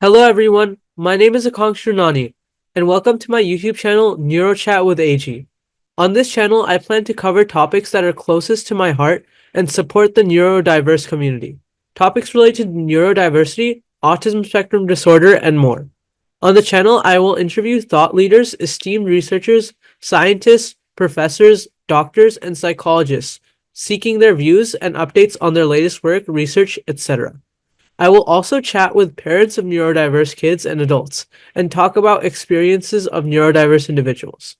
Hello everyone, my name is Aakanksh Gurnani, and welcome to my YouTube channel Neuro Chat with AG. On this channel, I plan to cover topics that are closest to my heart and support the neurodiverse community. Topics related to neurodiversity, autism spectrum disorder, and more. On the channel, I will interview thought leaders, esteemed researchers, scientists, professors, doctors, and psychologists, seeking their views and updates on their latest work, research, etc. I will also chat with parents of neurodiverse kids and adults and talk about experiences of neurodiverse individuals.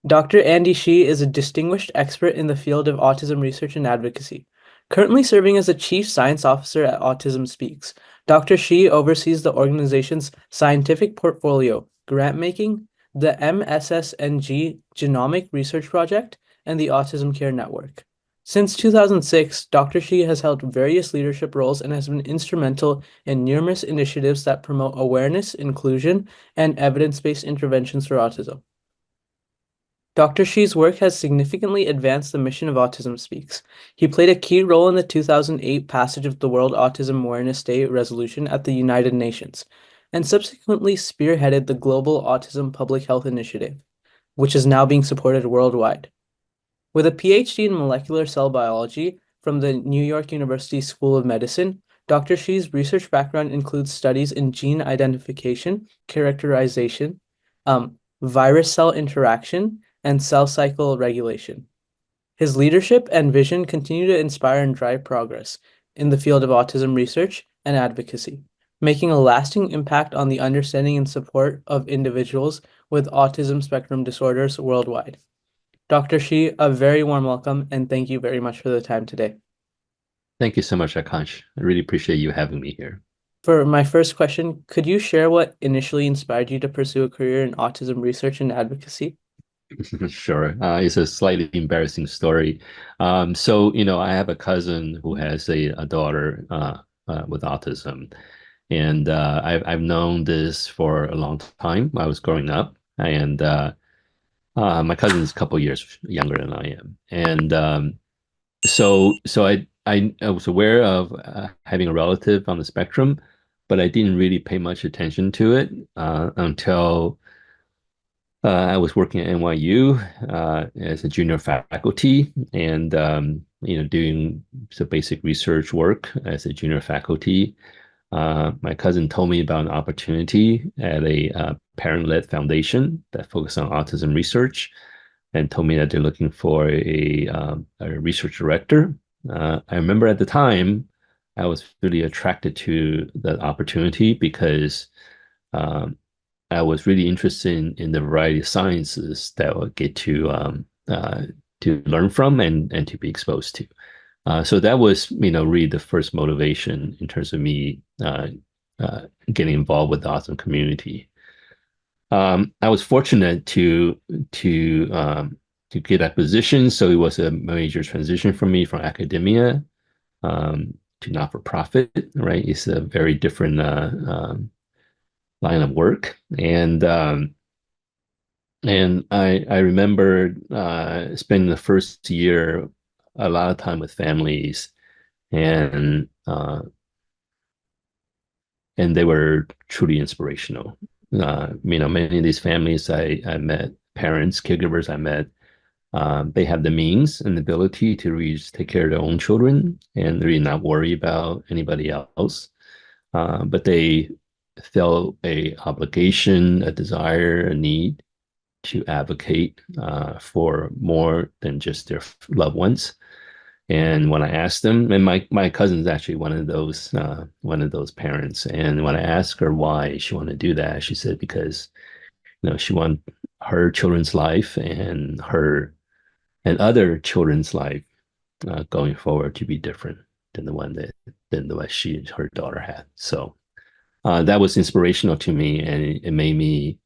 Dr. Andy Shih is a distinguished expert in the field of autism research and advocacy. Currently serving as the Chief Science Officer at Autism Speaks, Dr. Shih oversees the organization's scientific portfolio, grant making, the MSSNG Genomic Research Project, and the Autism Care Network. Since 2006, Dr. Shih has held various leadership roles and has been instrumental in numerous initiatives that promote awareness, inclusion, and evidence-based interventions for autism. Dr. Shih's work has significantly advanced the mission of Autism Speaks. He played a key role in the 2008 passage of the World Autism Awareness Day resolution at the United Nations, and subsequently spearheaded the Global Autism Public Health Initiative, which is now being supported worldwide. With a PhD in molecular cell biology from the New York University School of Medicine, Dr. Shih's research background includes studies in gene identification, characterization, virus cell interaction, and cell cycle regulation. His leadership and vision continue to inspire and drive progress in the field of autism research and advocacy, making a lasting impact on the understanding and support of individuals with autism spectrum disorders worldwide. Dr. Shih, a very warm welcome and thank you very much for the time today. Thank you so much, Aakanksh. I really appreciate you having me here. For my first question, could you share what initially inspired you to pursue a career in autism research and advocacy? Sure. It's a slightly embarrassing story. I have a cousin who has a daughter with autism, and I've known this for a long time. I was growing up, and my cousin is a couple years younger than I am, and I was aware of having a relative on the spectrum, but I didn't really pay much attention to it until I was working at NYU as a junior faculty, and doing some basic research work as a junior faculty. My cousin told me about an opportunity at a parent-led foundation that focused on autism research, and told me that they're looking for a research director. I remember at the time I was really attracted to the opportunity because I was really interested in the variety of sciences that I would get to learn from and to be exposed to. So that was, really the first motivation in terms of me getting involved with the autism community. I was fortunate to get that position, so it was a major transition for me from academia to not-for-profit. Right, it's a very different line of work, and I remember spending the first year a lot of time with families, and they were truly inspirational. Many of these families I met, parents, caregivers I met, they have the means and the ability to really just take care of their own children and really not worry about anybody else. But they felt a obligation, a desire, a need to advocate for more than just their loved ones. And when I asked them, and my cousin is actually one of those parents, and when I asked her why she wanted to do that, she said because she wanted her children's life and other children's life going forward to be different than the way she and her daughter had. So that was inspirational to me, and it made me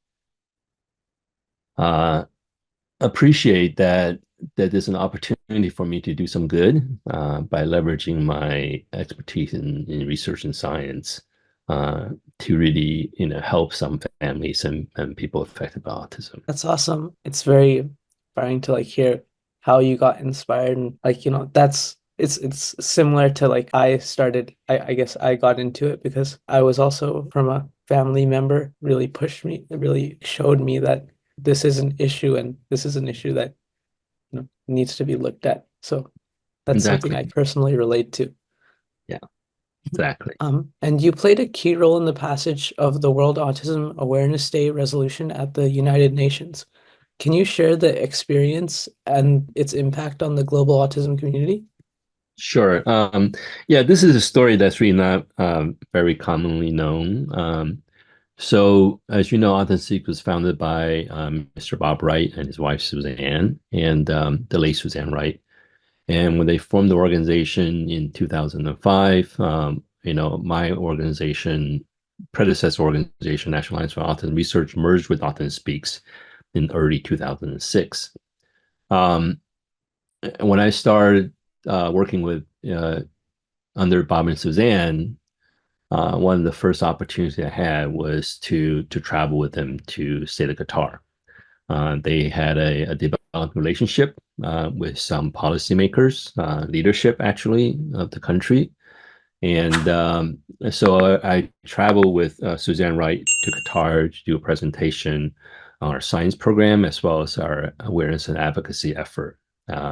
appreciate that there's an opportunity for me to do some good by leveraging my expertise in research and science to really help some families and people affected by autism. That's awesome. It's very inspiring to hear how you got inspired, and it's similar to I guess I got into it because I was also from a family member really pushed me, it really showed me that this is an issue and this is an issue that needs to be looked at. So that's something I Exactly. personally relate to. Yeah, exactly. And you played a key role in the passage of the World Autism Awareness Day resolution at the United Nations. Can you share the experience and its impact on the global autism community? Sure. Yeah, this is a story that's really not very commonly known. So, as you know, Autistic was founded by Mr. Bob Wright and his wife Suzanne, and the late Suzanne Wright. And when they formed the organization in 2005, my organization, predecessor organization, National Alliance for Autism Research, merged with Autism Speaks in early 2006. Um, when I started working with under Bob and Suzanne, one of the first opportunities I had was to travel with them to state of Qatar. They had a developed relationship with some policymakers, leadership actually of the country. And so I traveled with Suzanne Wright to Qatar to do a presentation on our science program as well as our awareness and advocacy effort.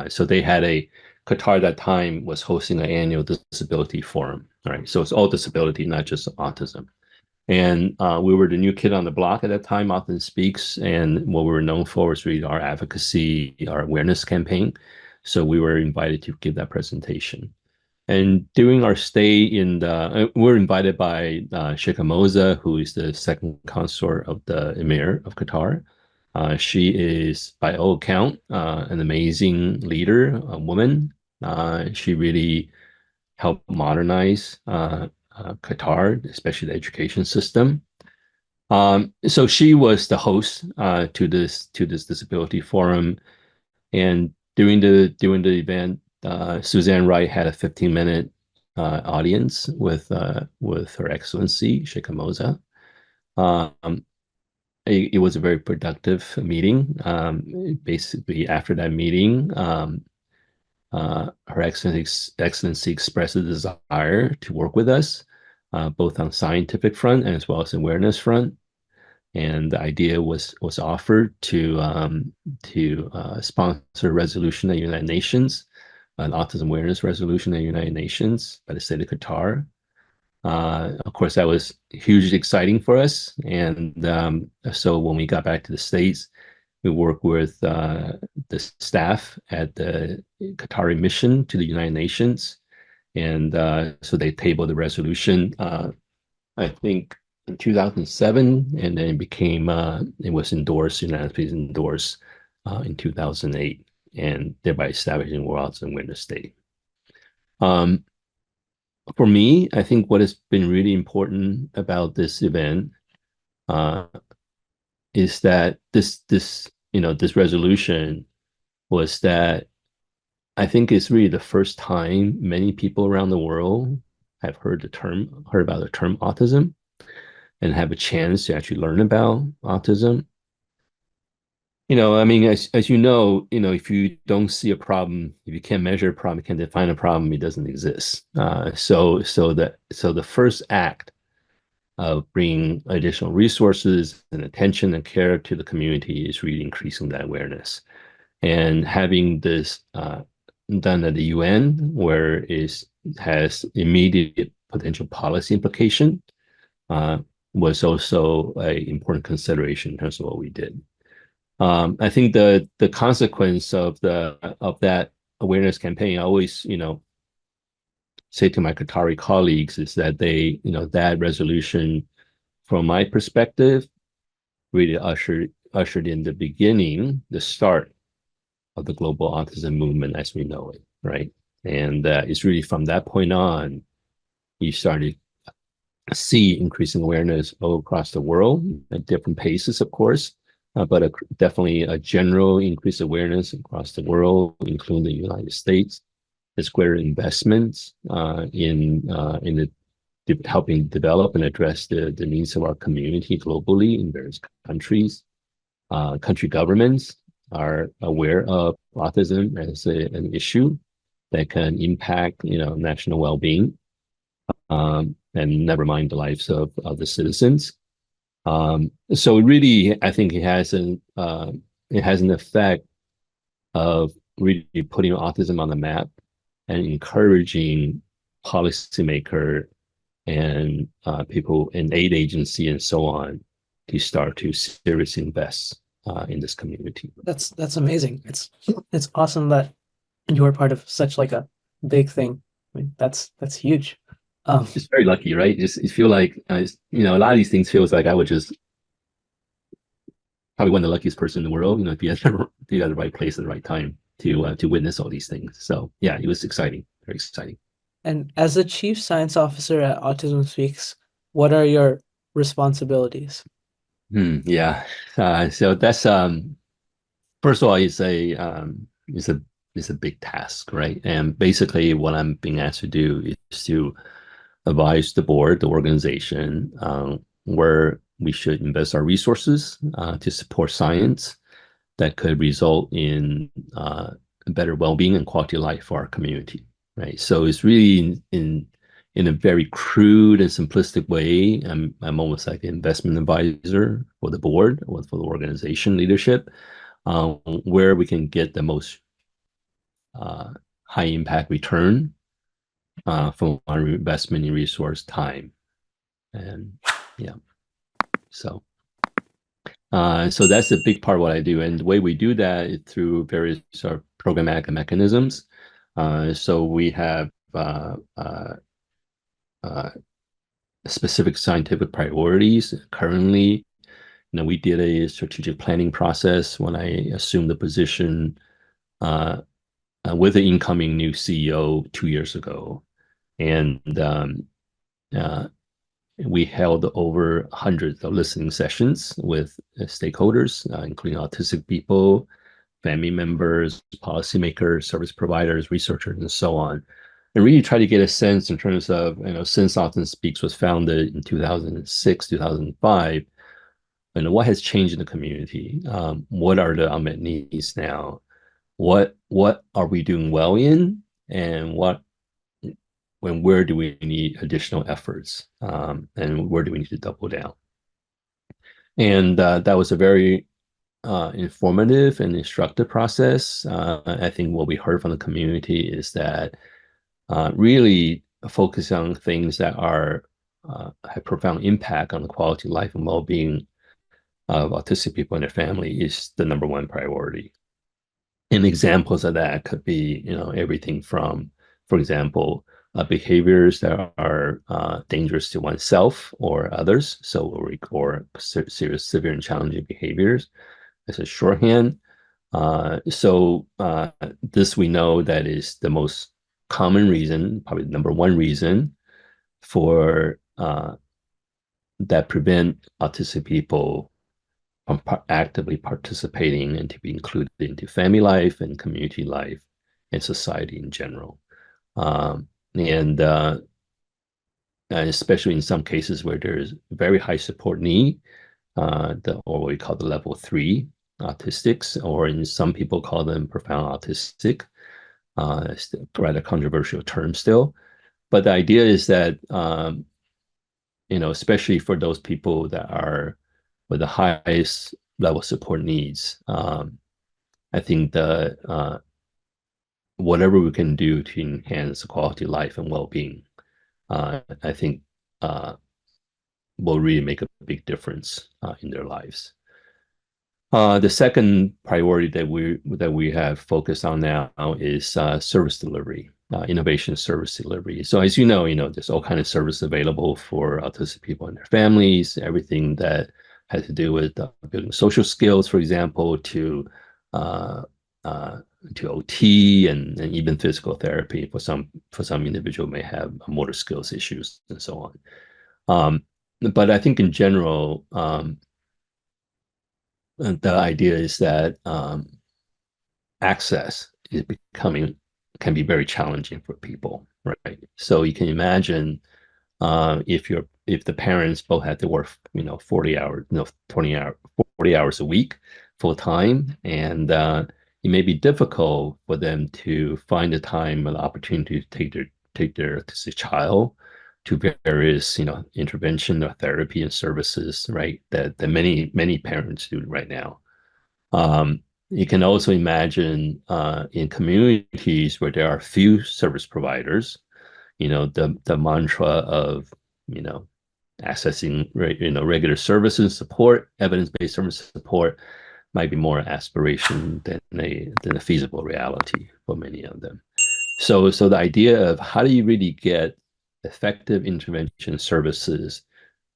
So they had Qatar at that time was hosting an annual disability forum. All right. So it's all disability, not just autism. And we were the new kid on the block at that time, Autism Speaks. And what we were known for was really our advocacy, our awareness campaign. So we were invited to give that presentation. And during our stay we were invited by Sheikh Moza, who is the second consort of the Emir of Qatar. She is, by all account, an amazing leader, a woman. She really helped modernize Qatar, especially the education system. So she was the host to this disability forum, and during the event, Suzanne Wright had a 15-minute audience with Her Excellency Sheikh Moza. Um, it was a very productive meeting. Basically, after that meeting, Her Excellency expressed a desire to work with us, both on scientific front and as well as awareness front. And the idea was offered to sponsor a resolution at the United Nations, an autism awareness resolution at the United Nations by the state of Qatar. Of course, that was hugely exciting for us. And so when we got back to the States, we worked with the staff at the Qatari mission to the United Nations. And so they tabled the resolution, I think, in 2007, and then it was endorsed, United States endorsed in 2008, and thereby establishing World Autism Awareness Day. For me, I think what has been really important about this event uh, is that this resolution was that I think it's really the first time many people around the world have heard about the term autism and have a chance to actually learn about autism. I mean, as if you don't see a problem, if you can't measure a problem, you can't define a problem, it doesn't exist. So the first act of bringing additional resources and attention and care to the community is really increasing that awareness. And having this done at the UN, where it has immediate potential policy implication, was also an important consideration in terms of what we did. I think the consequence of that awareness campaign, I always say to my Qatari colleagues, is that that resolution, from my perspective, really ushered in the beginning, the start of the global autism movement as we know it, right? And it's really from that point on, you started to see increasing awareness all across the world at different paces, of course, but definitely a general increased awareness across the world, including the United States. There's greater investments in helping develop and address the needs of our community globally in various countries. Country governments are aware of autism as an issue that can impact national well-being, and never mind the lives of the citizens. So really, I think it has an effect of really putting autism on the map and encouraging policymaker and people in aid agency and so on to start to seriously invest in this community. That's amazing. It's awesome that you are part of such like a big thing. I mean, that's huge. Um, It's very lucky, right? Just you feel like a lot of these things feels like I would just probably one of the luckiest person in the world, be at the right place at the right time to witness all these things. So yeah, it was exciting, very exciting. and as the Chief Science Officer at Autism Speaks, what are your responsibilities? Yeah. So that's first of all, it's a big task, right? And basically, what I'm being asked to do is to advise the board, the organization, where we should invest our resources to support science that could result in better well-being and quality of life for our community, right? So it's really in a very crude and simplistic way. I'm almost like an investment advisor for the board or for the organization leadership, where we can get the most uh, high impact return from our investment in resource time. And yeah, so so that's a big part of what I do. And the way we do that is through various sort of programmatic mechanisms. So we have uh, specific scientific priorities. Currently, we did a strategic planning process when I assumed the position with the incoming new CEO 2 years ago. And uh, we held over hundreds of listening sessions with stakeholders, including autistic people, family members, policymakers, service providers, researchers, and so on. And really try to get a sense in terms of, since Autism Speaks was founded in 2006, 2005, what has changed in the community? What are the unmet needs now? What are we doing well in? And where do we need additional efforts? And where do we need to double down? And that was a very informative and instructive process. I think what we heard from the community is that really focus on things that have profound impact on the quality of life and well-being of autistic people and their family is the number one priority. And examples of that could be, everything from, for example, behaviors that are dangerous to oneself or others. So or serious, severe, and challenging behaviors as a shorthand. So this we know that is the most common reason, probably the number one reason for that prevent autistic people from actively participating and to be included into family life and community life and society in general. And especially in some cases where there's very high support need, or what we call the level 3 autistics, or in some people call them profound autistic. It's a rather controversial term still. But the idea is that, especially for those people that are with the highest level support needs, I think whatever we can do to enhance quality of life and well-being, I think will really make a big difference in their lives. The second priority that we have focused on now is service delivery, innovation service delivery. So as you know, there's all kind of service available for autistic people and their families, everything that has to do with building social skills, for example, uh, to OT and even physical therapy for some individual may have motor skills issues and so on. But I think in general, the idea is that access is can be very challenging for people, right? So you can imagine if the parents both had to work, 40 hours, 20 hours, 40 hours a week full time, and it may be difficult for them to find the time and the opportunity to take their autistic child to various, intervention or therapy and services, right? That many parents do right now. You can also imagine in communities where there are few service providers, the mantra of, you know, accessing, regular services support, evidence-based service support might be more aspiration than a feasible reality for many of them. So the idea of how do you really get effective intervention services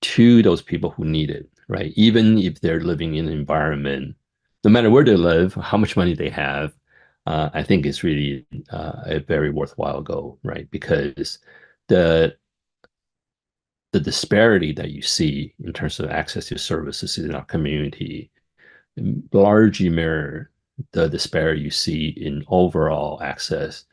to those people who need it, right? Even if they're living in an environment, no matter where they live, how much money they have, I think it's really a very worthwhile goal, right? Because the the disparity that you see in terms of access to services in our community largely mirror the despair you see in overall access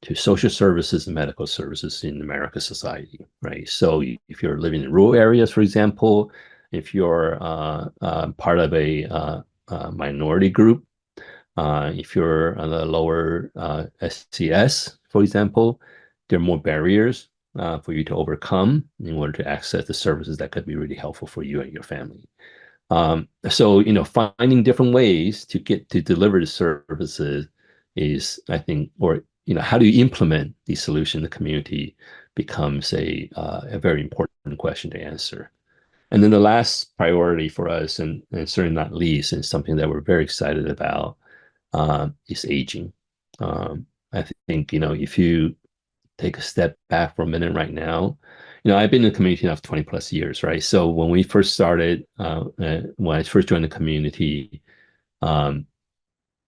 to social services and medical services in American society, right? So if you're living in rural areas, for example, if you're part of a minority group, if you're on the lower SCS, for example, there are more barriers for you to overcome in order to access the services that could be really helpful for you and your family. So, finding different ways to get to deliver the services is, I think, or, how do you implement these solutions in the community becomes a very important question to answer. And then the last priority for us, and certainly not least, and something that we're very excited about, is aging. I think, if you take a step back for a minute right now, I've been in the community now for 20 plus years, right? So when we first started, when I first joined the community, um,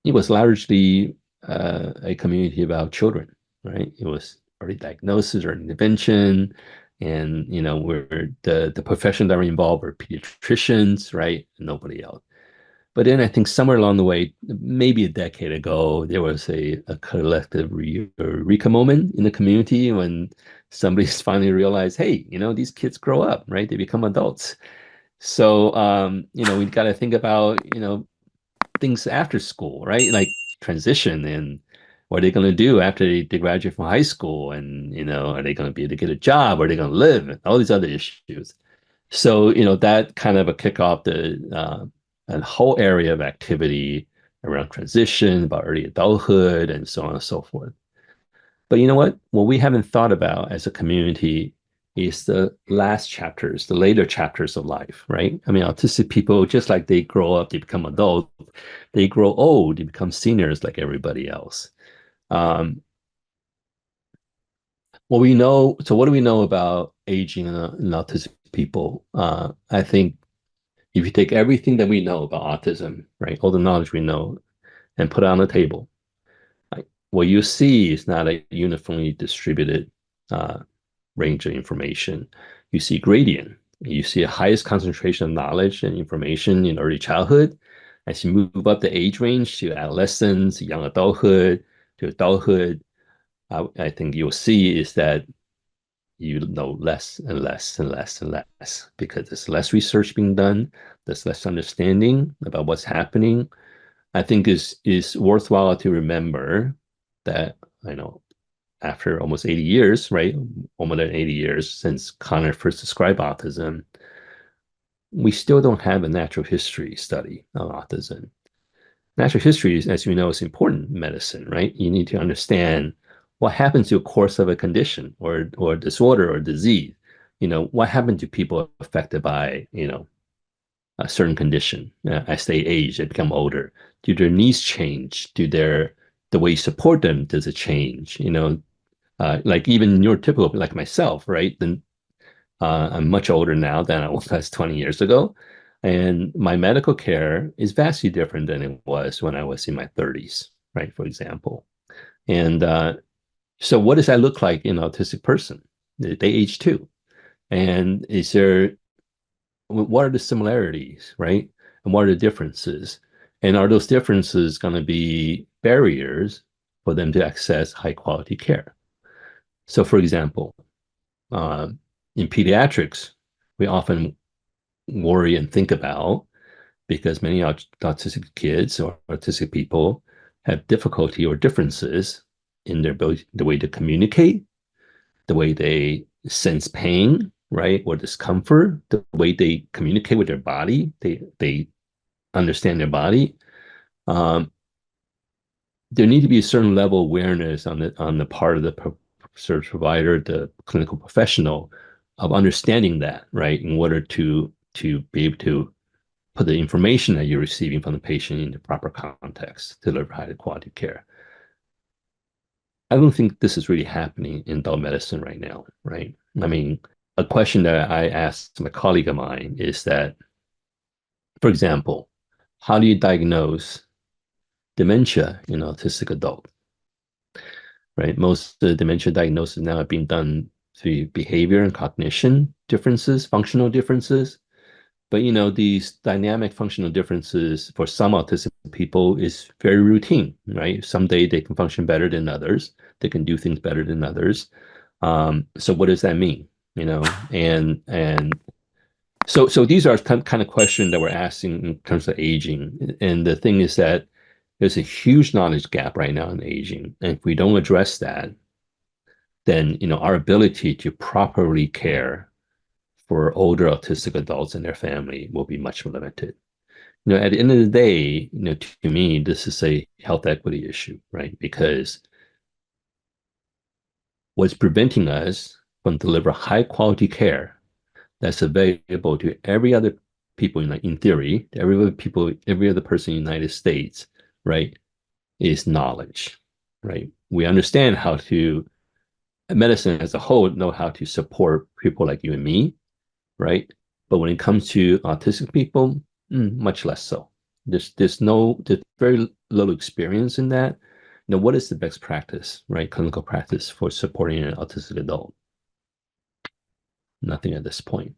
it was largely a community about children, right? It was early diagnosis or intervention, and where the profession that were involved were pediatricians, right? Nobody else. But then I think somewhere along the way, maybe a decade ago, there was a collective eureka moment in the community when somebody finally realized, hey, these kids grow up, right? They become adults. So, we've got to think about, things after school, right? Like transition and what are they going to do after they graduate from high school? And, are they going to be able to get a job? Are they going to live? And all these other issues. So, that kind of a kick off a whole area of activity around transition, about early adulthood, and so on and so forth. But you know what? What we haven't thought about as a community is the last chapters, the later chapters of life, right? I mean, autistic people, just like they grow up, they become adults, they grow old, they become seniors like everybody else. Um, what we know, so what do we know about aging in autistic people? I think if you take everything that we know about autism, right, all the knowledge we know, and put it on the table, right, what you see is not a uniformly distributed range of information. You see gradient. You see a highest concentration of knowledge and information in early childhood. As you move up the age range to adolescence, young adulthood, to adulthood, I think you'll see is that you know less and less and less and less because there's less research being done, there's less understanding about what's happening. I think is worthwhile to remember that after almost 80 years, right? More than 80 years since Connor first described autism, we still don't have a natural history study of autism. Natural history, as you know, is important in medicine, right? You need to understand what happens to a course of a condition or disorder or disease. What happened to people affected by, a certain condition as they age, they become older. Do their needs change? The way you support them, does it change? Like even neurotypical, like myself, right? Then I'm much older now than I was 20 years ago. And my medical care is vastly different than it was when I was in my 30s, right? For example. And so what does that look like in an autistic person? They age too. And what are the similarities, right? And what are the differences? And are those differences going to be barriers for them to access high quality care? So, for example, uh, in pediatrics, we often worry and think about because many autistic kids or autistic people have difficulty or differences in the way to communicate, the way they sense pain, right, or discomfort, the way they communicate with their body, they understand their body. Um, there need to be a certain level of awareness on the part of the service provider, the clinical professional, of understanding that, right, in order to be able to put the information that you're receiving from the patient into proper context to deliver high quality care. I don't think this is really happening in adult medicine right now, right? I mean, a question that I asked my colleague of mine is that, for example, how do you diagnose dementia in an autistic adult? Right? Most of the dementia diagnoses now are being done through behavior and cognition differences, functional differences. But these dynamic functional differences for some autistic people is very routine, right? Someday they can function better than others. They can do things better than others. So what does that mean? And so these are kind of questions that we're asking in terms of aging. And the thing is that there's a huge knowledge gap right now in aging. And if we don't address that, then our ability to properly care for older autistic adults and their family will be much limited. At the end of the day, to me, this is a health equity issue, right? Because what's preventing us from deliver high quality care that's available to every other people in theory, every other person in the United States, right, is knowledge, right? We understand how to, medicine as a whole, know how to support people like you and me, right? But when it comes to autistic people, much less so. There's very little experience in that. What is the best practice, right? Clinical practice for supporting an autistic adult? Nothing at this point.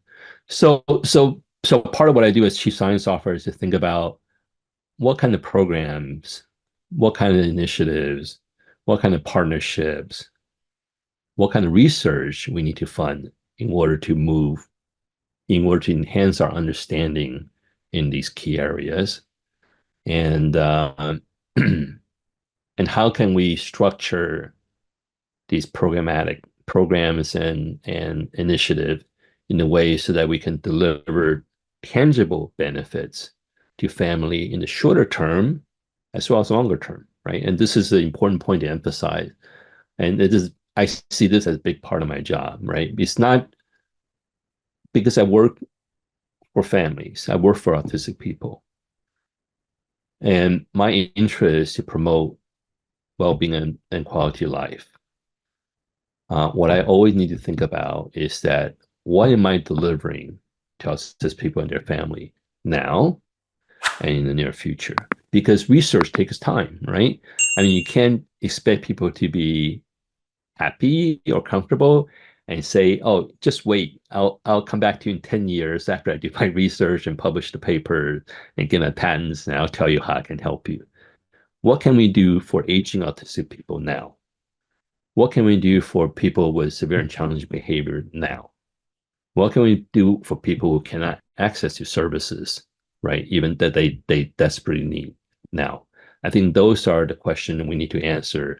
So part of what I do as chief science officer is to think about what kind of programs, what kind of initiatives, what kind of partnerships, what kind of research we need to fund in order to enhance our understanding in these key areas, and and how can we structure these programmatic programs and initiative in a way so that we can deliver tangible benefits to family in the shorter term as well as longer term, right? And this is the important point to emphasize. And I see this as a big part of my job, right? It's not because I work for families, I work for autistic people. And my interest is to promote well-being and quality of life. What I always need to think about is that what am I delivering to autistic people and their family now and in the near future? Because research takes time, right? I mean, you can't expect people to be happy or comfortable and say, "Oh, just wait. I'll come back to you in 10 years after I do my research and publish the paper and get my patents, and I'll tell you how I can help you." What can we do for aging autistic people now? What can we do for people with severe and challenging behavior now? What can we do for people who cannot access to services, right? Even that they desperately need now. I think those are the questions we need to answer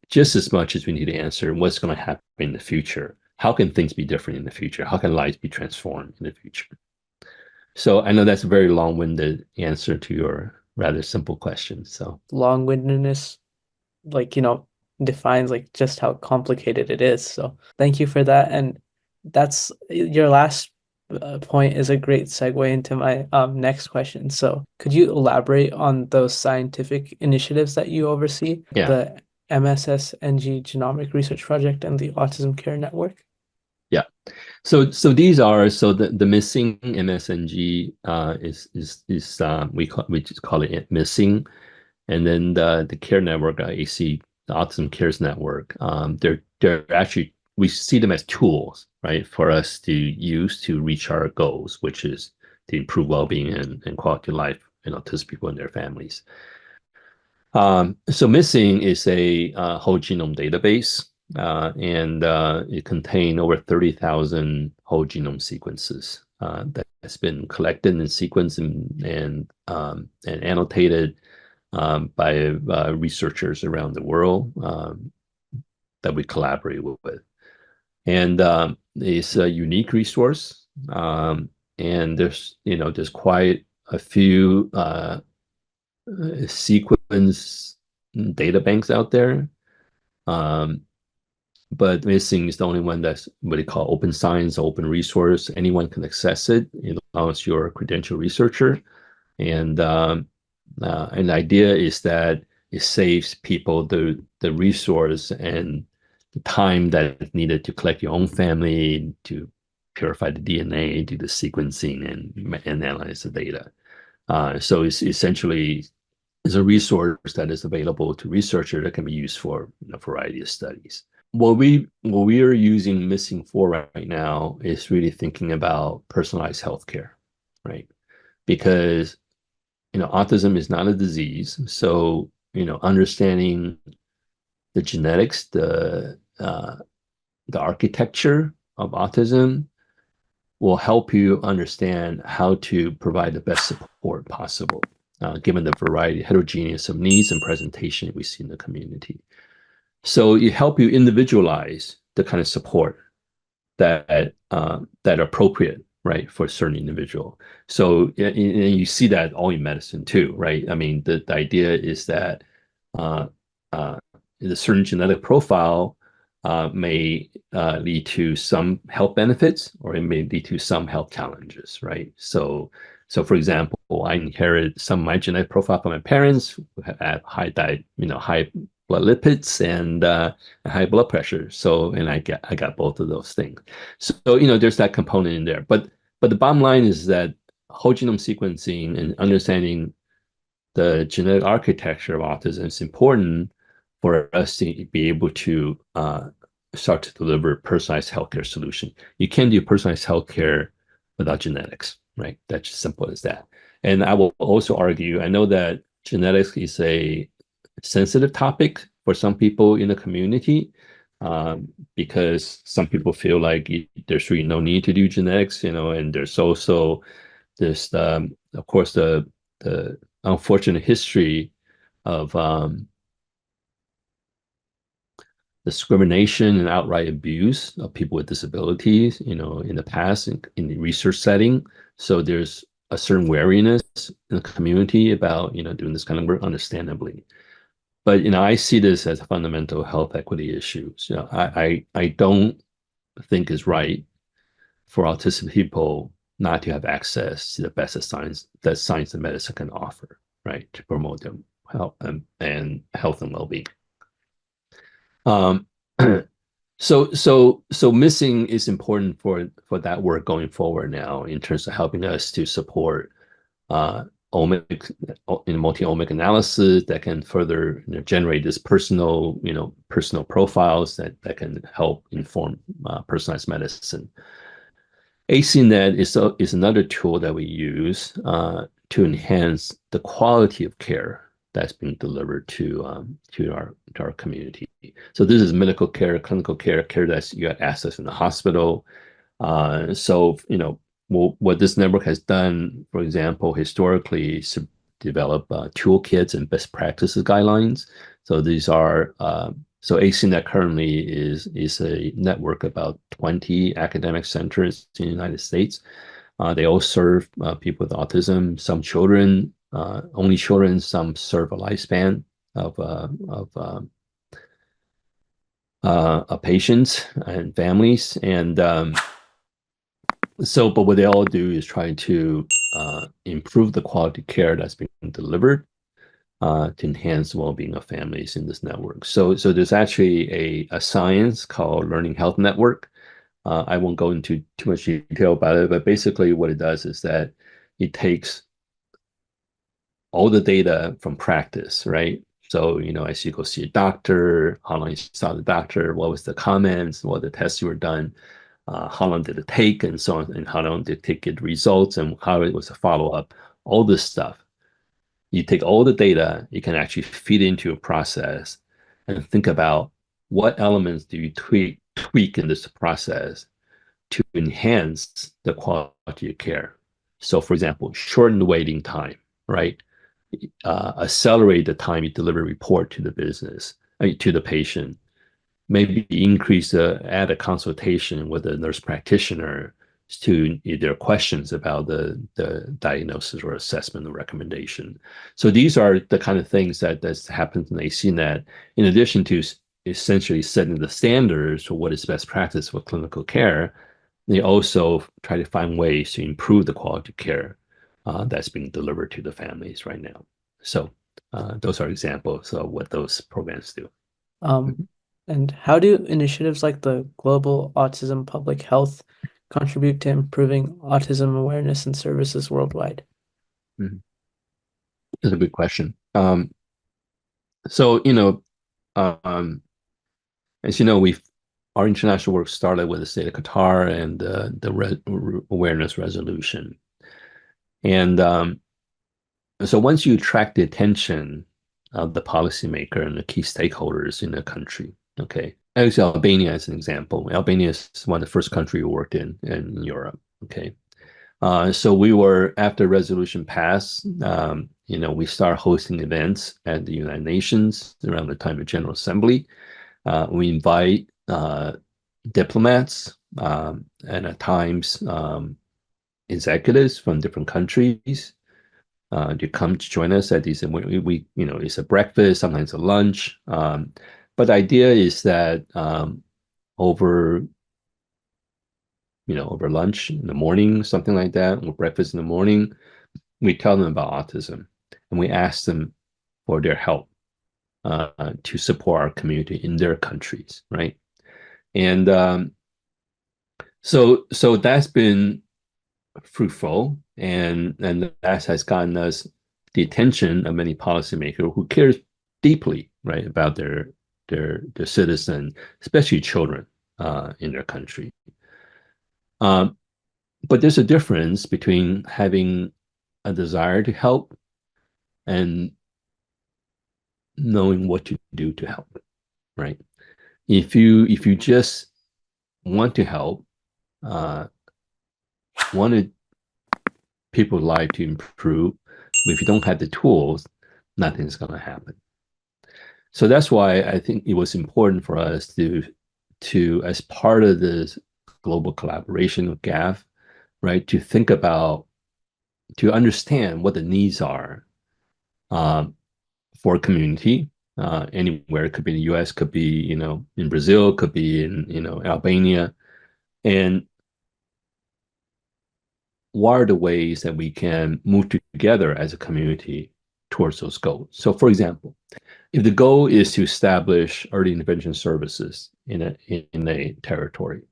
just as much as we need to answer what's going to happen in the future. How can things be different in the future? How can lives be transformed in the future? So I know that's a very long-winded answer to your rather simple question. So Long-windedness, like, defines like just how complicated it is. So thank you for that. And that's your last point is a great segue into my next question. So could you elaborate on those scientific initiatives that you oversee, yeah, the MSSNG Genomic Research Project and the Autism Care Network? yeah. So these are the missing MSNG we just call it missing, and then the care network AC the Autism Cares Network. They're actually we see them as tools, right, for us to use to reach our goals, which is to improve well-being and quality of life in autistic people and their families. So missing is a whole genome database, and it contains over 30,000 whole genome sequences that's been collected and sequenced and annotated by researchers around the world that we collaborate with. And it's a unique resource. And there's quite a few sequence data banks out there. Um, but Missing is the only one that's what they call open science, open resource. Anyone can access it, as long as you're a credentialed researcher. And the idea is that it saves people the resource and the time that is needed to collect your own family, to purify the DNA, do the sequencing, and analyze the data. So it's essentially is a resource that is available to researchers that can be used for a variety of studies. What we are using Missing for right now is really thinking about personalized healthcare, right? Because autism is not a disease, so understanding the genetics, the architecture of autism will help you understand how to provide the best support possible, given the variety, heterogeneous of needs and presentation we see in the community. So it help you individualize the kind of support that that are appropriate, right, for a certain individual. So and you see that all in medicine too, right? I mean, the idea is that uh, uh, the certain genetic profile may lead to some health benefits, or it may lead to some health challenges, right? So for example, I inherited some of my genetic profile from my parents who have high blood lipids and high blood pressure. And I got both of those things. So there's that component in there. But the bottom line is that whole genome sequencing and understanding the genetic architecture of autism is important for us to be able to start to deliver personalized healthcare solution. You can't do personalized healthcare without genetics, right? That's as simple as that. And I will also argue, I know that genetics is a sensitive topic for some people in the community, because some people feel like there's really no need to do genetics, and there's also this, of course, the unfortunate history of discrimination and outright abuse of people with disabilities, in the past in the research setting. So there's a certain wariness in the community about, doing this kind of work, understandably. But I see this as a fundamental health equity issue. So I don't think it's right for autistic people not to have access to the best of science that science and medicine can offer, right, to promote their health and health and well-being. Um, so Missing is important for that work going forward now in terms of helping us to support omic in multi-omic analysis that can further generate this personal profiles that can help inform personalized medicine. ACET is another tool that we use to enhance the quality of care that's being delivered to our community. So this is medical care, clinical care, care that you have access in the hospital. So what this network has done, for example, historically, is to develop toolkits and best practices guidelines. So these are so ACET currently is a network of about 20 academic centers in the United States. They all serve people with autism, some children, only children, some serve a lifespan of patients and families. And but what they all do is try to improve the quality of care that's being delivered to enhance the well-being of families in this network. So there's actually a science called Learning Health Network. I won't go into too much detail about it, but basically what it does is that it takes all the data from practice, right? So, as you go see a doctor, how long you saw the doctor, what was the comments, what the tests you were done, how long did it take, and so on, and how long did it take get results, and how it was a follow-up, all this stuff. You take all the data, you can actually feed into a process and think about what elements do you tweak in this process to enhance the quality of care. So, for example, shorten the waiting time, right? Accelerate the time you deliver a report to the business, to the patient. maybe add a consultation with a nurse practitioner to either questions about the diagnosis or assessment or recommendation. So these are the kind of things that's happened in ACNet, in addition to essentially setting the standards for what is best practice for clinical care. They also try to find ways to improve the quality of care that's being delivered to the families right now. So those are examples of what those programs do. Um, and how do initiatives like the Global Autism Public Health contribute to improving autism awareness and services worldwide? Mhm. That's a good question. So, you know, um, as you know, our international work started with the state of Qatar and the awareness resolution. And so once you attract the attention of the policymaker and the key stakeholders in the country, okay, I use Albania as an example. Albania is one of the first countries we worked in Europe, okay. So we were, after resolution passed, we start hosting events at the United Nations around the time of General Assembly. We invite diplomats and at times executives from different countries to come to join us at these. And it's a breakfast, sometimes a lunch. But the idea is that over over lunch in the morning, something like that, or breakfast in the morning, we tell them about autism and we ask them for their help to support our community in their countries, right? And so that's been fruitful, and that has gotten us the attention of many policymakers who cares deeply, right, about their citizens, especially children in their country. Um, but there's a difference between having a desire to help and knowing what to do to help, right? If you just want to help, uh, wanted people's life to improve, but if you don't have the tools, nothing's going to happen. So that's why I think it was important for us to as part of this global collaboration with GAF, right, to think about, to understand what the needs are um, for a community anywhere. It could be in the U.S., could be in Brazil, could be in Albania, and what are the ways that we can move together as a community towards those goals. So, for example, if the goal is to establish early intervention services in a territory,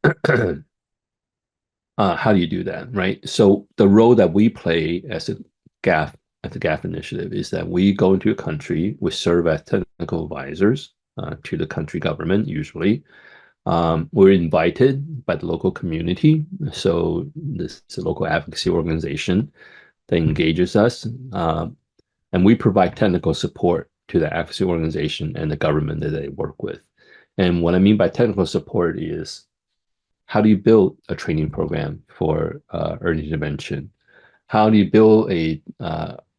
how do you do that, right? So the role that we play as a GAF, at the GAF initiative, is that we go into a country, we serve as technical advisors to the country government usually. We're invited by the local community. So this is a local advocacy organization that engages us. And we provide technical support to the advocacy organization and the government that they work with. And what I mean by technical support is, how do you build a training program for early intervention? How do you build a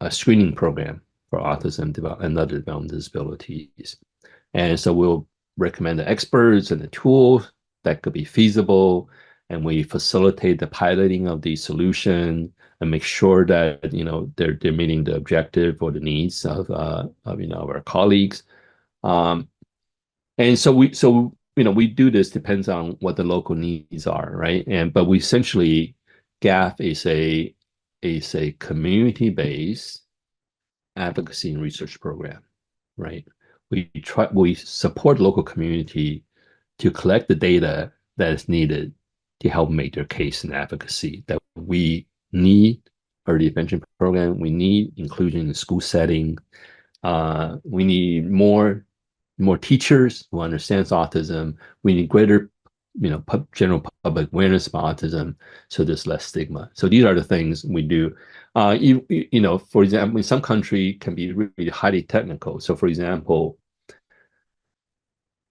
screening program for autism and other developmental disabilities? And so we'll recommend the experts and the tools that could be feasible, and we facilitate the piloting of the solution and make sure that they're meeting the objective or the needs of our colleagues. And we do this depends on what the local needs are, right? But we essentially, GAF is a community-based advocacy and research program, right? We support local community to collect the data that is needed to help make their case in advocacy, that we need early intervention program, we need inclusion in school setting, we need more teachers who understands autism, we need greater general public awareness of autism, so there's less stigma. So these are the things we do. For example, in some country can be really highly technical. So for example,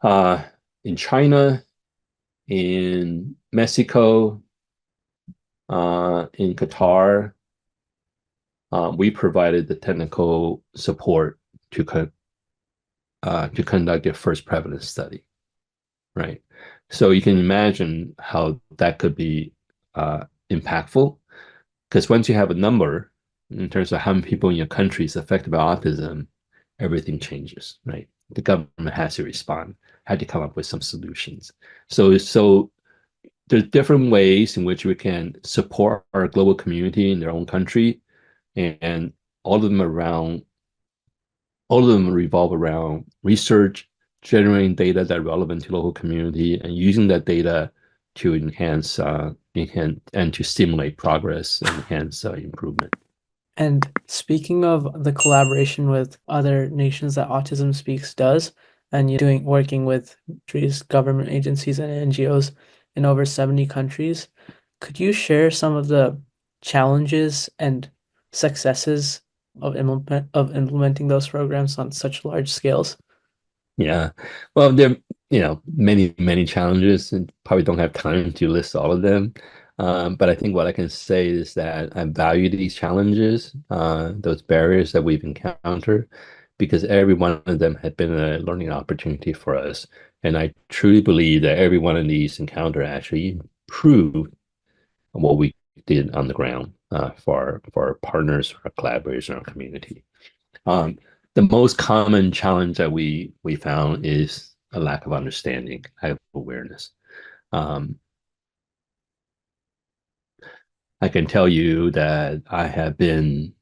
in China, in Mexico, in Qatar, we provided the technical support to to conduct their first prevalence study, right? So you can imagine how that could be impactful, because once you have a number in terms of how many people in your country is affected by autism, everything changes, right? The government has to respond, had to come up with some solutions. So there's different ways in which we can support our global community in their own country, and all of them around all of them revolve around research, generating data that are relevant to local community, and using that data to enhance and to stimulate progress and enhance improvement. And speaking of the collaboration with other nations that Autism Speaks does, and you doing working with countries, government agencies, and NGOs in over 70 countries, could you share some of the challenges and successes of implementing those programs on such large scales? Yeah. Well, there are, many challenges, and probably don't have time to list all of them. But I think what I can say is that I value these challenges, those barriers that we've encountered, because every one of them had been a learning opportunity for us. And I truly believe that every one of these encounters actually improved what we did on the ground for our partners, our collaborators, and our community. Um, the most common challenge that we found is a lack of understanding, lack of awareness. Um, I can tell you that I have been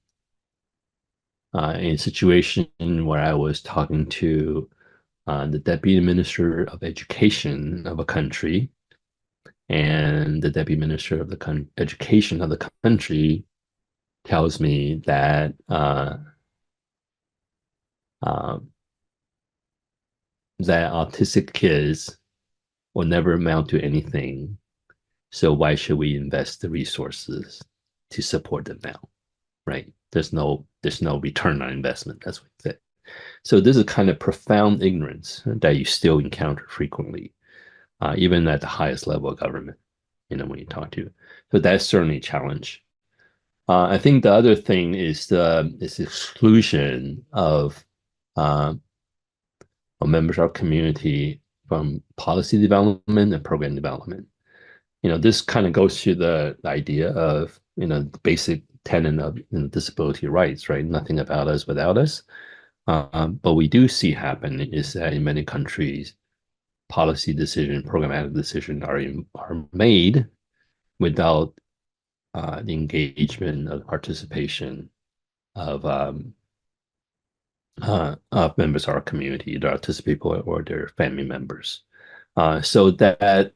in a situation where I was talking to the deputy minister of education of a country, and the deputy minister of the education of the country tells me that uh, that autistic kids will never amount to anything. So why should we invest the resources to support them now? Right? There's no return on investment. That's what it said. So this is kind of profound ignorance that you still encounter frequently, even at the highest level of government. When you talk to. So that's certainly a challenge. I think the other thing is the exclusion uh, of members of our community from policy development and program development. This kind of goes to the idea of, the basic tenet of disability rights, right? Nothing about us without us. But we do see happen is that in many countries, policy decision, programmatic decision are made without the engagement of participation of members of our community, the autistic people or their family members. So that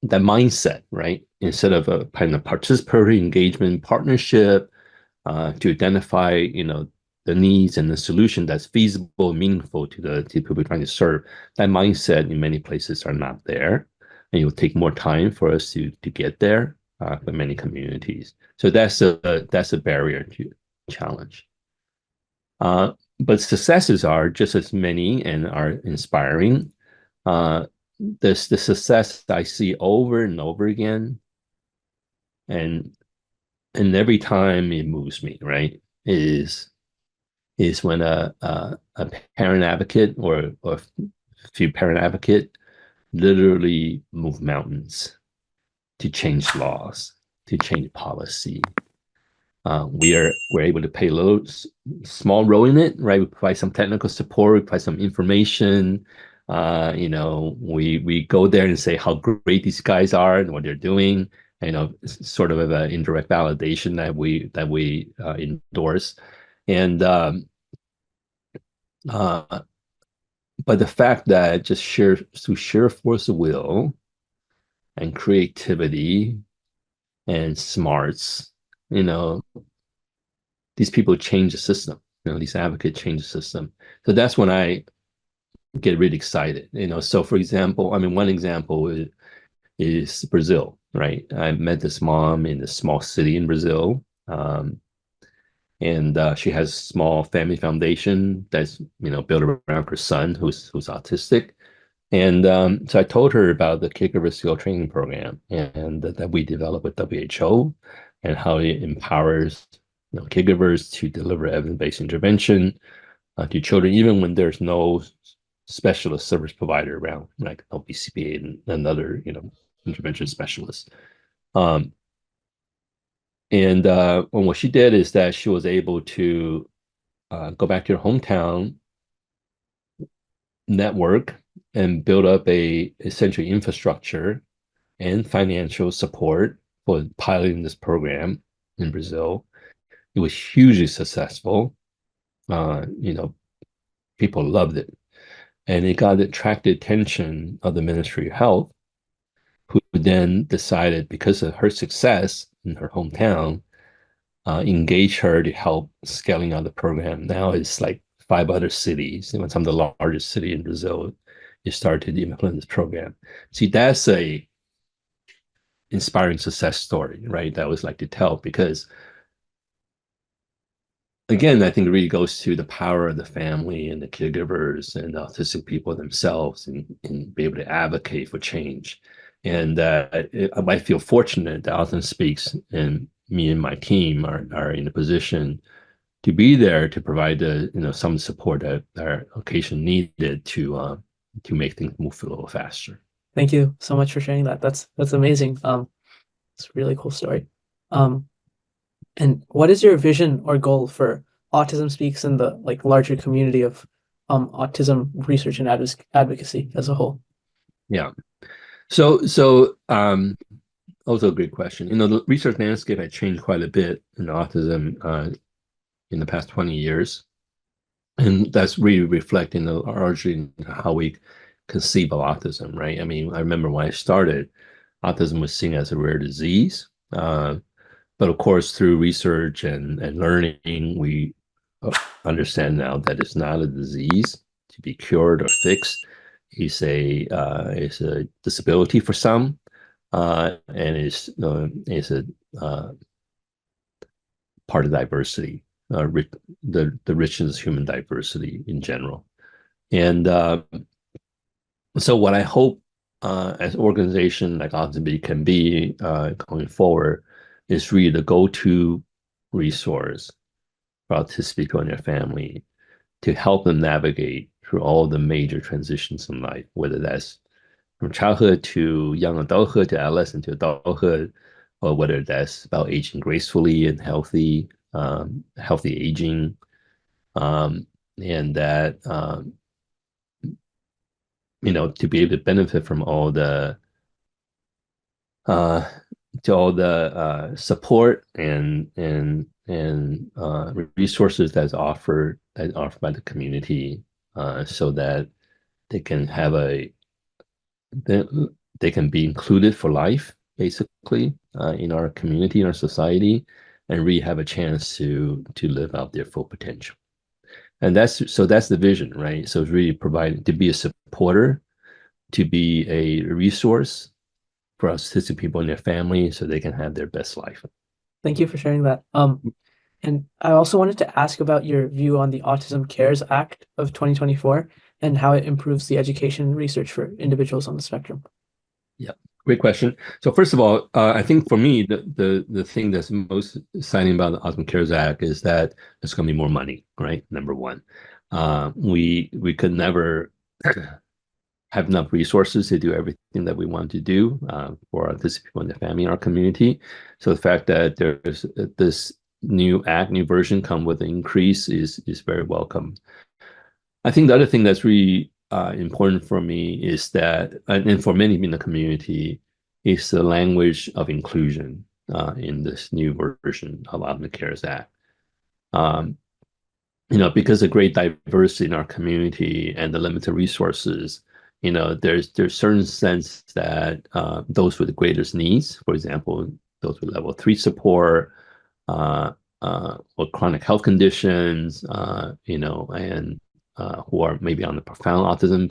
mindset, right? Instead of a kind of participatory engagement partnership to identify, the needs and the solution that's feasible, meaningful to the people we're trying to serve. That mindset in many places are not there, and it will take more time for us to get there for many communities. So that's a barrier to challenge. But successes are just as many and are inspiring. The success I see over and over again, and every time it moves me, right, is when a parent advocate or a few parent advocate literally move mountains to change laws, to change policy. We're able to play a little small role in it, right? We provide some technical support, we provide some information. We go there and say how great these guys are and what they're doing. Sort of an indirect validation that we endorse, and but the fact that just through sheer force of will and creativity and smarts, you know, these people change the system. These advocates change the system. So that's when I get really excited. So for example, one example is Brazil, right? I met this mom in a small city in Brazil. And she has a small family foundation that's built around her son who's autistic. And so I told her about the caregiver skill training program and that we developed with WHO, and how it empowers caregivers to deliver evidence-based intervention to children, even when there's no specialist service provider around, like LPCPA and other, intervention specialists. And what she did is that she was able to go back to her hometown, network, and build up a essentially infrastructure and financial support for piloting this program in Brazil. It was hugely successful. People loved it, and it got attracted attention of the Ministry of Health, who then decided, because of her success in her hometown, engage her to help scaling out the program. Now it's like 5 other cities, some of the largest city in Brazil, you started to implement this program. See, that's a inspiring success story, right? That I always like to tell, because again, I think it really goes to the power of the family and the caregivers and the autistic people themselves, and be able to advocate for change. And I might feel fortunate that Autism Speaks and me and my team are in a position to be there to provide some support that our occasion needed to make things move a little faster. Thank you so much for sharing that. That's amazing. It's a really cool story. And what is your vision or goal for Autism Speaks and the larger community of autism research and advocacy as a whole? Yeah. So also a great question. The research landscape had changed quite a bit in autism in the past 20 years. And that's really reflecting largely how we conceive of autism, right? I mean, I remember when I started, autism was seen as a rare disease. But of course, through research and learning, we understand now that it's not a disease to be cured or fixed. It's a disability for some, and it's a part of diversity, the richness of human diversity in general. And so what I hope as an organization like Autism can be going forward is really the go-to resource for autistic people and their family to help them navigate through all the major transitions in life, whether that's from childhood to young adulthood to adolescent to adulthood, or whether that's about aging gracefully and healthy aging, and that to be able to benefit from all the support and resources that's offered by the community, so that they can have they can be included for life, basically, in our community, in our society, and really have a chance to live out their full potential. And that's the vision, right? So it's really providing to be a supporter, to be a resource for autistic people and their family, so they can have their best life. Thank you for sharing that. And I also wanted to ask about your view on the Autism Cares Act of 2024 and how it improves the education and research for individuals on the spectrum. Yeah, great question. So first of all, I think for me, the thing that's most exciting about the Autism Cares Act is that there's going to be more money, right? Number one, we could never have enough resources to do everything that we want to do for autistic people and their family in our community. So the fact that there's this new version come with an increase is very welcome. I think the other thing that's really important for me is that, and for many in the community, is the language of inclusion in this new version of the CARES Act. Because of great diversity in our community and the limited resources, there's certain sense that those with the greatest needs, for example, those with level 3 support, or chronic health conditions, and who are maybe on the profound autism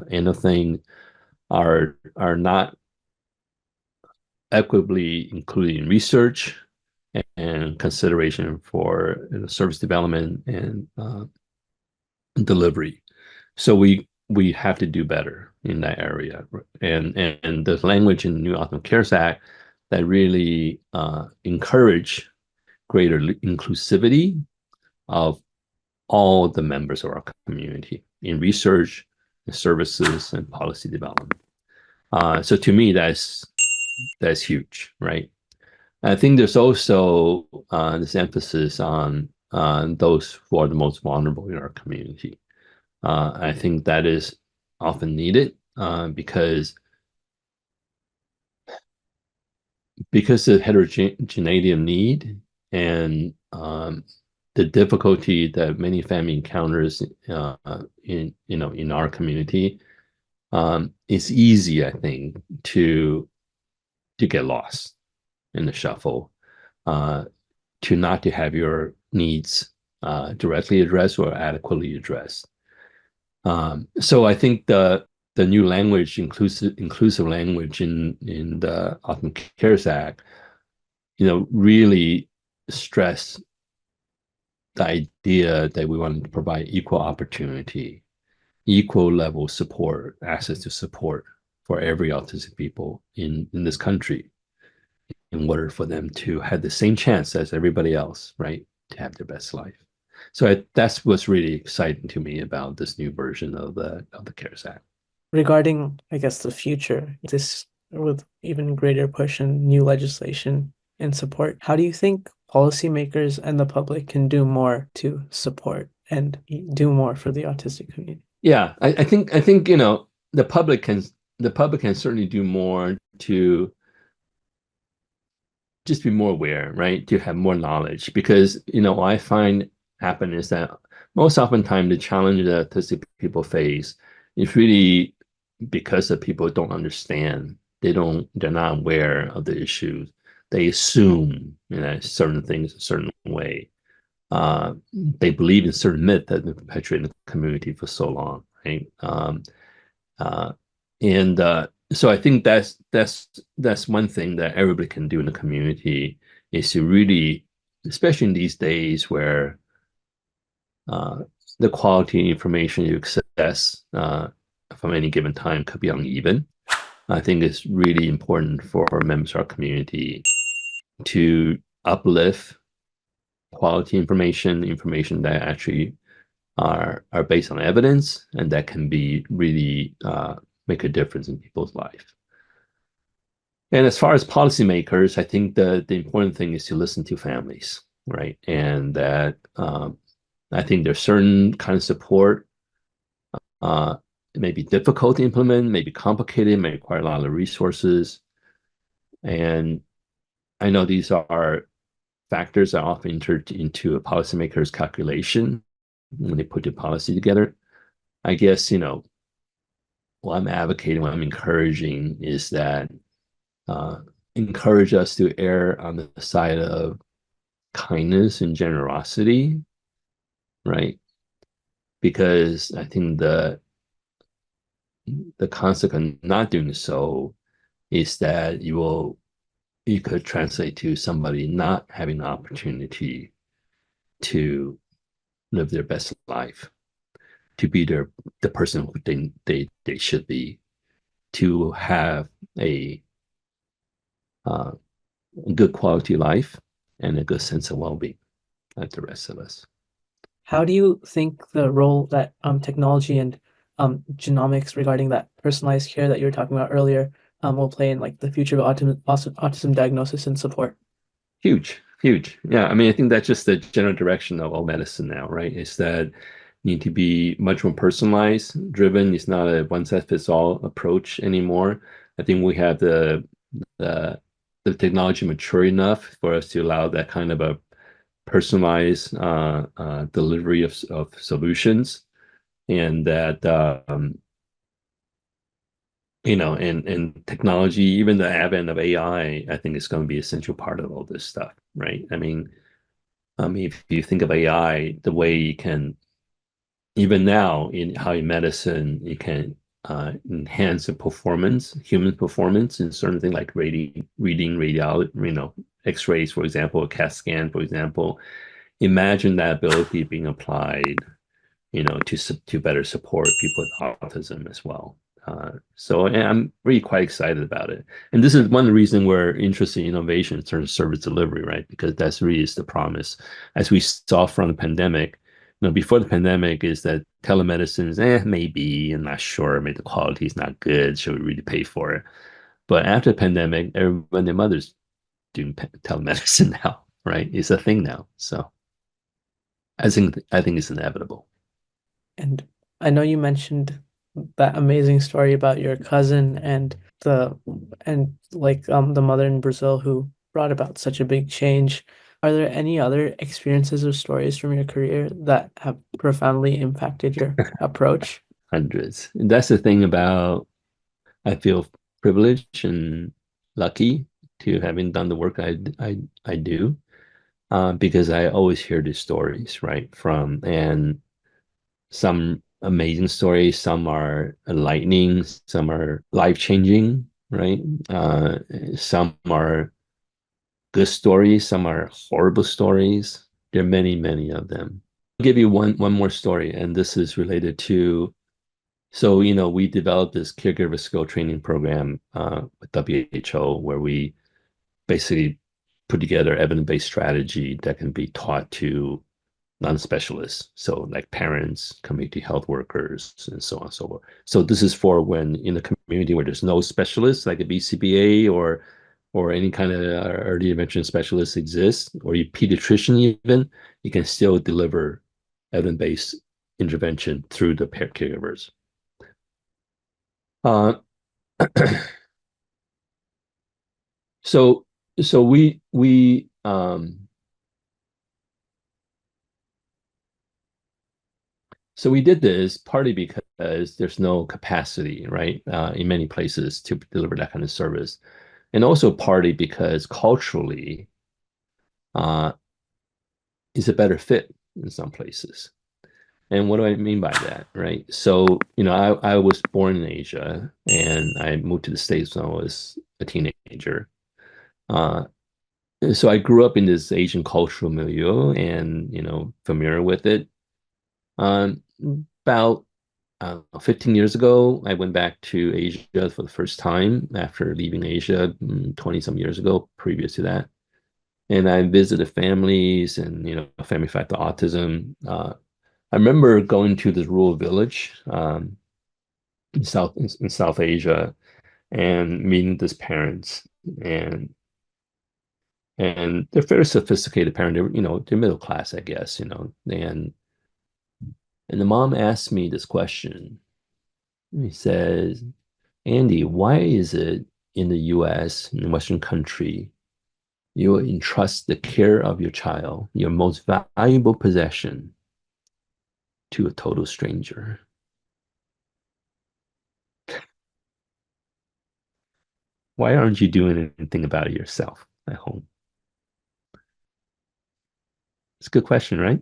end of thing, are not equitably included in research and consideration for service development and delivery. So we have to do better in that area, and the language in the new Autism Cares Act that really encourage greater inclusivity of all the members of our community in research, services, and policy development. So to me, that's huge, right? I think there's also this emphasis on those who are the most vulnerable in our community. I think that is often needed because of heterogeneity of need and the difficulty that many family encounters in our community. It's easy, I think, to get lost in the shuffle, to not to have your needs directly addressed or adequately addressed. So I think the new language, inclusive language in the Autism Cares Act, really stress the idea that we want to provide equal opportunity, equal level support, access to support for every autistic people in this country in order for them to have the same chance as everybody else, right, to have their best life. So that's what's really exciting to me about this new version of the CARES Act. Regarding, I guess, the future, this with even greater push and new legislation and support, how do you think policymakers and the public can do more to support and do more for the autistic community? Yeah, I think the public can certainly do more to just be more aware, right? To have more knowledge, because what I find happen is that most oftentimes the challenge that autistic people face is really because the people don't understand. They're not aware of the issues. They assume certain things a certain way. They believe in certain myth that have been perpetuated in the community for so long, right? And so I think that's one thing that everybody can do in the community, is to really, especially in these days where the quality of information you access from any given time could be uneven. I think it's really important for members of our community to uplift quality information that actually are based on evidence and that can be really make a difference in people's life. And as far as policymakers, I think the important thing is to listen to families, right? And that I think there's certain kind of support. It may be difficult to implement, may be complicated, may require a lot of resources. And I know these are factors that are often entered into a policymaker's calculation when they put the policy together. I guess, what I'm advocating, what I'm encouraging is that encourage us to err on the side of kindness and generosity, right? Because I think the consequence of not doing so is that you could translate to somebody not having the opportunity to live their best life, to be the person who they should be, to have a good quality life and a good sense of well-being like the rest of us. How do you think the role that technology and genomics regarding that personalized care that you were talking about earlier will play in like the future of autism diagnosis and support? Huge. Yeah, I mean, I think that's just the general direction of all medicine now, right? Is that need to be much more personalized, driven. It's not a one-size-fits-all approach anymore. I think we have the technology mature enough for us to allow that kind of a personalized delivery of solutions, and that and technology, even the advent of AI, I think is going to be an essential part of all this stuff, right? I mean, if you think of AI, the way you can, even now in how in medicine, you can enhance the performance, human performance in certain things like reading radiology, X-rays, for example, a CAT scan, for example. Imagine that ability being applied, to better support people with autism as well. So I'm really quite excited about it. And this is one of the reasons we're interested in innovation in terms of service delivery, right? Because that's really is the promise. As we saw from the pandemic, before the pandemic is that telemedicine is maybe, I'm not sure, maybe the quality is not good. Should we really pay for it? But after the pandemic, everyone, their mother's doing telemedicine now, right? It's a thing now. So I think it's inevitable. And I know you mentioned that amazing story about your cousin and the and like the mother in Brazil who brought about such a big change. Are there any other experiences or stories from your career that have profoundly impacted your approach? Hundreds. And that's the thing about I feel privileged and lucky to having done the work I do, because I always hear these stories, right? And some amazing stories, some are enlightening, some are life-changing, right? Uh, some are good stories, some are horrible stories. There are many, many of them. I'll give you one more story, and this is related to so, we developed this caregiver skill training program with WHO, where we basically put together evidence-based strategy that can be taught to non-specialists, so like parents, community health workers, and so on and so forth. So this is for when in the community where there's no specialists like a BCBA or any kind of early intervention specialist exists, or a pediatrician even, you can still deliver evidence-based intervention through the caregivers. Uh, so so we did this partly because there's no capacity, right, in many places to deliver that kind of service, and also partly because culturally, uh, it's a better fit in some places. And what do I mean by that, right? So, I was born in Asia and I moved to the States when I was a teenager. Uh, so I grew up in this Asian cultural milieu and, familiar with it. Um, about 15 years ago, I went back to Asia for the first time after leaving Asia 20 some years ago, previous to that. And I visited families and, family factor autism. I remember going to this rural village in South Asia and meeting these parents and they're very sophisticated parents. They're middle class, I guess, and the mom asked me this question. He says, Andy, why is it in the US, in a Western country, you entrust the care of your child, your most valuable possession, to a total stranger? Why aren't you doing anything about it yourself at home? It's a good question, right?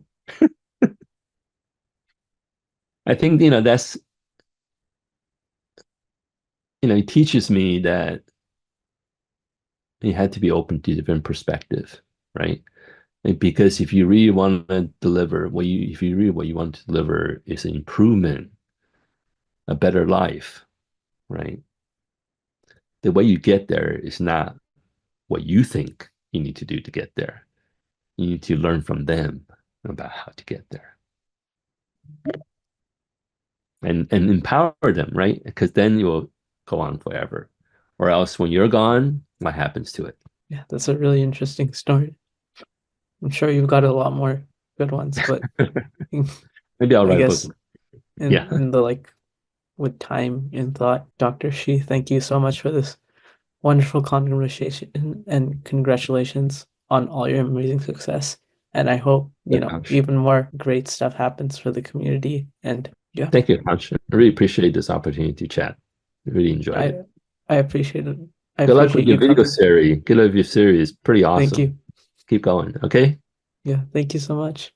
I think, it teaches me that you had to be open to different perspective, right? Because if you really want to deliver if you really what you want to deliver is an improvement, a better life, right? The way you get there is not what you think you need to do to get there. You need to learn from them about how to get there and empower them, right? Because then you will go on forever. Or else when you're gone, what happens to it? Yeah, that's a really interesting story. I'm sure you've got a lot more good ones, but Maybe I'll I write a book. guess Yeah. in the with time and thought, Dr. Shih, thank you so much for this wonderful conversation and congratulations on all your amazing success. And I hope, even more great stuff happens for the community. And yeah, Thank you, Aakanksh. I really appreciate this opportunity to chat. I really enjoyed it. I I appreciate it. I Good luck with appreciate your you video coming. series. Good luck with your series. Pretty Thank awesome. you. Keep going. Okay. Yeah, thank you so much.